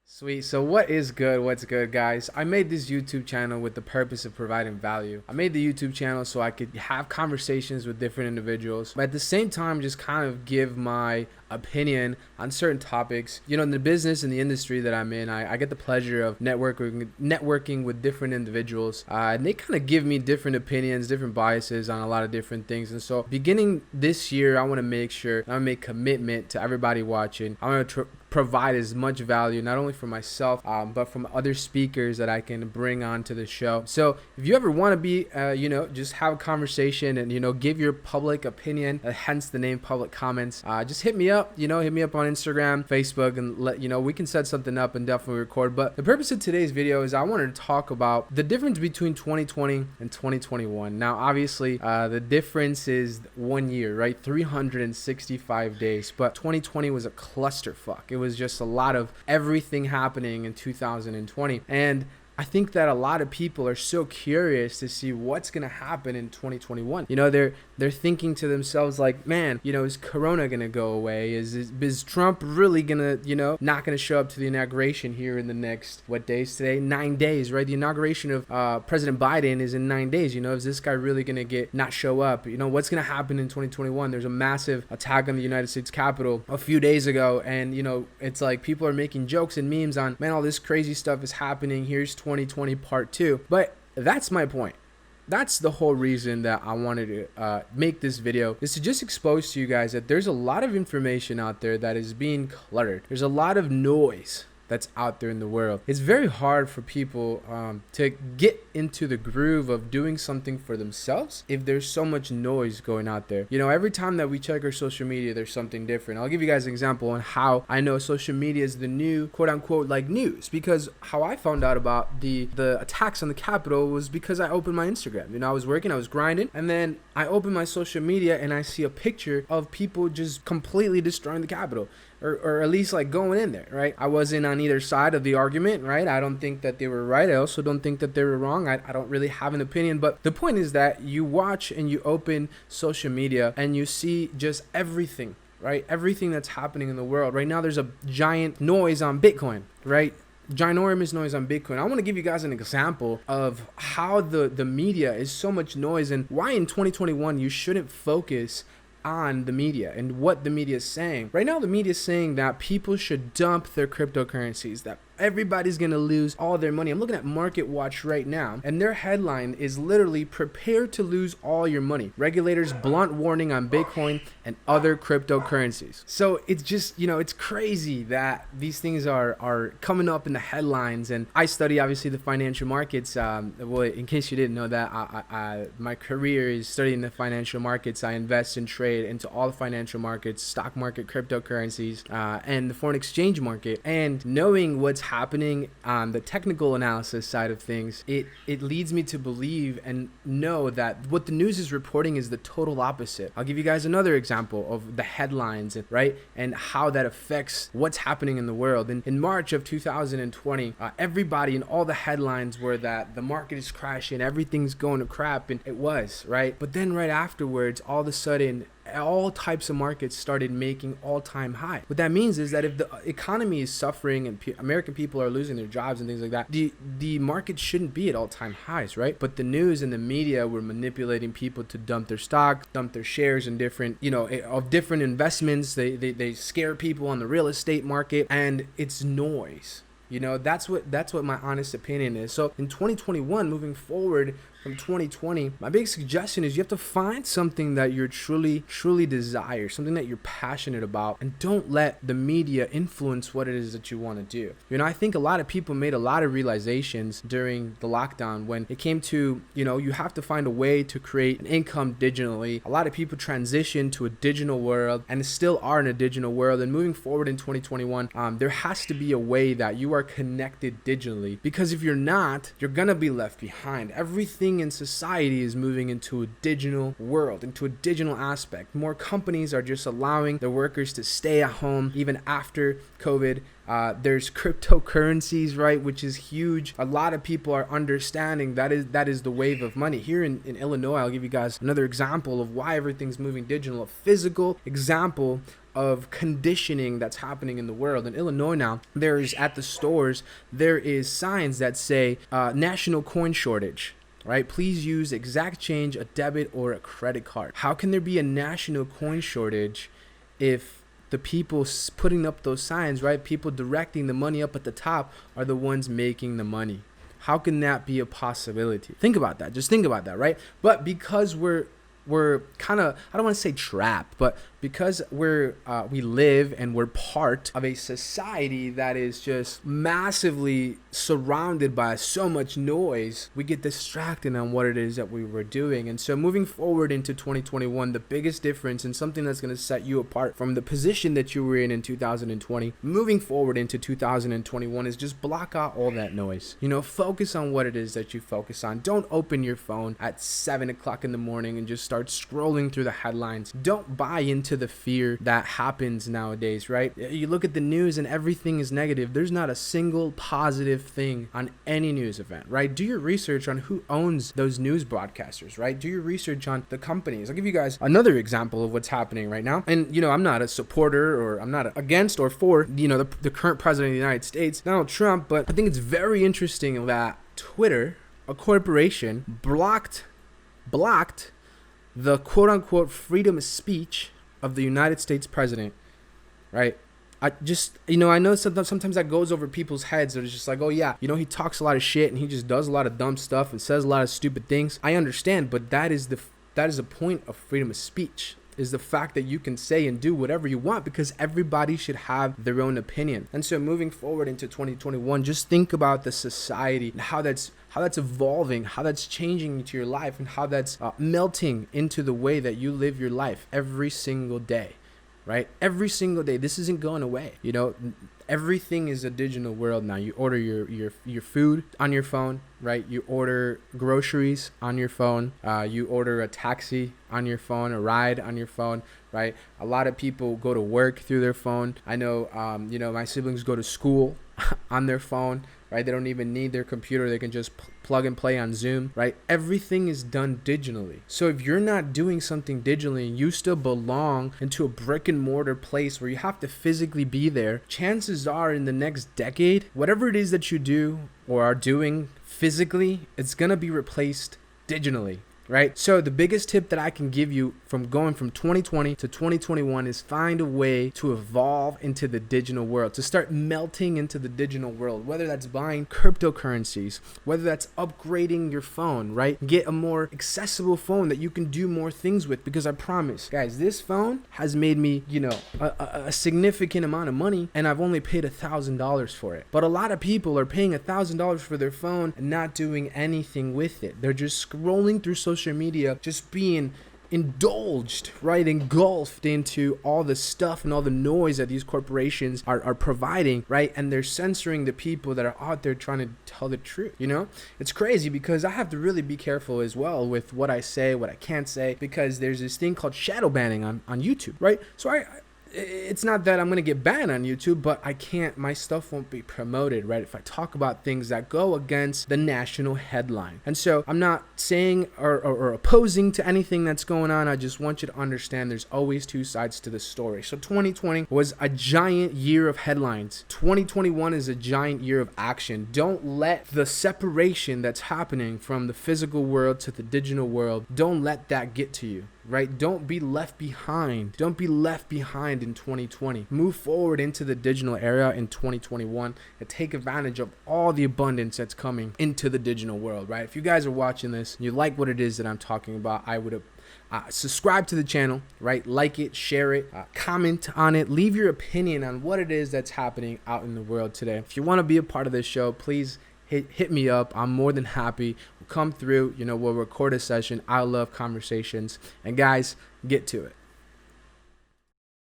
Sweet. So what is good? What's good, guys? I made this YouTube channel with the purpose of providing value. I made the YouTube channel so I could have conversations with different individuals, but at the same time, just kind of give my opinion on certain topics. You know, in the business and the industry that I'm in, I get the pleasure of networking with different individuals, and they kind of give me different opinions, different biases on a lot of different things. And so, beginning this year, I want to make sure I make commitment to everybody watching. I want to provide as much value, not only for myself, but from other speakers that I can bring onto the show. So if you ever want to be, just have a conversation and, give your public opinion, hence the name Public Comments, just hit me up, hit me up on Instagram, Facebook, and we can set something up and definitely record. But the purpose of today's video is I wanted to talk about the difference between 2020 and 2021. Now, obviously, the difference is 1 year, right? 365 days, but 2020 was a clusterfuck. It was just a lot of everything happening in 2020. And I think that a lot of people are so curious to see what's going to happen in 2021. They're thinking to themselves like, man, is Corona going to go away? Is Trump really going to, not going to show up to the inauguration here in the next, what days today? 9 days, right? The inauguration of President Biden is in 9 days. Is this guy really going to not show up? What's going to happen in 2021? There's a massive attack on the United States Capitol a few days ago. And, it's like people are making jokes and memes on, man, all this crazy stuff is happening. Here's 2020 part 2. But that's my point. That's the whole reason that I wanted to make this video, is to just expose to you guys that there's a lot of information out there that is being cluttered. There's a lot of noise that's out there in the world. It's very hard for people to get into the groove of doing something for themselves if there's so much noise going out there. Every time that we check our social media, there's something different. I'll give you guys an example on how I know social media is the new quote unquote like news, because how I found out about the attacks on the Capitol was because I opened my Instagram. I was working, I was grinding, and then I opened my social media and I see a picture of people just completely destroying the Capitol. Or at least like going in there, right? I wasn't on either side of the argument, right? I don't think that they were right. I also don't think that they were wrong. I don't really have an opinion. But the point is that you watch and you open social media and you see just everything, right? Everything that's happening in the world. Right now, there's a giant noise on Bitcoin, right? Ginormous noise on Bitcoin. I want to give you guys an example of how the media is so much noise and why in 2021 you shouldn't focus on the media and what the media is saying. Right now, the media is saying that people should dump their cryptocurrencies, that everybody's gonna lose all their money. I'm looking at Market Watch right now, and their headline is literally "Prepare to lose all your money. Regulators blunt warning on Bitcoin and other cryptocurrencies." So it's just, it's crazy that these things are coming up in the headlines. And I study obviously the financial markets. Well, in case you didn't know that, my career is studying the financial markets. I invest and trade into all the financial markets, stock market, cryptocurrencies, and the foreign exchange market. And knowing what's happening on the technical analysis side of things, it leads me to believe and know that what the news is reporting is the total opposite. I'll give you guys another example of the headlines, right? And how that affects what's happening in the world. In March of 2020, everybody in all the headlines were that the market is crashing, everything's going to crap, and it was, right? But then right afterwards, all of a sudden, all types of markets started making all-time high. What that means is that if the economy is suffering and American people are losing their jobs and things like that, the market shouldn't be at all-time highs, right? But the news and the media were manipulating people to dump their stock, dump their shares in different, of different investments. They scare people on the real estate market, and it's noise. That's what my honest opinion is. So in 2021, moving forward from 2020, my big suggestion is you have to find something that you're truly desire, something that you're passionate about, and don't let the media influence what it is that you want to do. I think a lot of people made a lot of realizations during the lockdown when it came to, you have to find a way to create an income digitally. A lot of people transitioned to a digital world and still are in a digital world. And moving forward in 2021, there has to be a way that you are connected digitally, because if you're not, you're gonna be left behind. Everything in society is moving into a digital world, into a digital aspect. More companies are just allowing their workers to stay at home even after COVID. There's cryptocurrencies, right, which is huge. A lot of people are understanding that is the wave of money. Here in Illinois, I'll give you guys another example of why everything's moving digital. A physical example of conditioning that's happening in the world. In Illinois now, there's at the stores, there is signs that say national coin shortage. Right? Please use exact change, a debit or a credit card. How can there be a national coin shortage if the people putting up those signs, right? People directing the money up at the top are the ones making the money. How can that be a possibility? Think about that. Just think about that, right? But because we're kind of, I don't want to say trapped, but because we live and we're part of a society that is just massively surrounded by so much noise, we get distracted on what it is that we were doing. And so moving forward into 2021, the biggest difference and something that's going to set you apart from the position that you were in 2020, moving forward into 2021 is just block out all that noise. Focus on what it is that you focus on. Don't open your phone at 7 o'clock in the morning and just start scrolling through the headlines. Don't buy into the fear that happens nowadays, right? You look at the news and everything is negative. There's not a single positive thing on any news event, right? Do your research on who owns those news broadcasters, right? Do your research on the companies. I'll give you guys another example of what's happening right now. And, I'm not a supporter or I'm not against or for, the current president of the United States, Donald Trump, but I think it's very interesting that Twitter, a corporation, blocked the quote-unquote freedom of speech of the United States president, right? I know sometimes that goes over people's heads. They're just like, oh yeah, he talks a lot of shit and he just does a lot of dumb stuff and says a lot of stupid things. I understand, but that is the point of freedom of speech, is the fact that you can say and do whatever you want because everybody should have their own opinion. And so moving forward into 2021, just think about the society and how that's evolving, how that's changing into your life, and how that's melting into the way that you live your life every single day, right? Every single day. This isn't going away. Everything is a digital world now. You order your food on your phone, right? You order groceries on your phone. You order a taxi on your phone, a ride on your phone, right? A lot of people go to work through their phone. I know, my siblings go to school on their phone, right? They don't even need their computer. They can just plug and play on Zoom, right? Everything is done digitally. So if you're not doing something digitally and you still belong into a brick and mortar place where you have to physically be there, chances are in the next decade, whatever it is that you do or are doing physically, it's going to be replaced digitally. Right? So the biggest tip that I can give you from going from 2020 to 2021 is find a way to evolve into the digital world, to start melting into the digital world, whether that's buying cryptocurrencies, whether that's upgrading your phone, right? Get a more accessible phone that you can do more things with, because I promise, guys, this phone has made me, a significant amount of money, and I've only paid $1,000 for it. But a lot of people are paying $1,000 for their phone and not doing anything with it. They're just scrolling through social media, just being indulged, right, engulfed into all the stuff and all the noise that these corporations are providing, right? And they're censoring the people that are out there trying to tell the truth. It's crazy because I have to really be careful as well with what I say, what I can't say, because there's this thing called shadow banning on YouTube, right? So it's not that I'm going to get banned on YouTube, but my stuff won't be promoted, right? If I talk about things that go against the national headline. And so I'm not saying or opposing to anything that's going on. I just want you to understand there's always two sides to the story. So 2020 was a giant year of headlines. 2021 is a giant year of action. Don't let the separation that's happening from the physical world to the digital world, don't let that get to you. Right? Don't be left behind. Don't be left behind in 2020. Move forward into the digital era in 2021 and take advantage of all the abundance that's coming into the digital world, right? If you guys are watching this and you like what it is that I'm talking about, I would subscribe to the channel, right? Like it, share it, comment on it, leave your opinion on what it is that's happening out in the world today. If you want to be a part of this show, please hit me up. I'm more than happy. We'll come through, we'll record a session. I love conversations. And guys, get to it.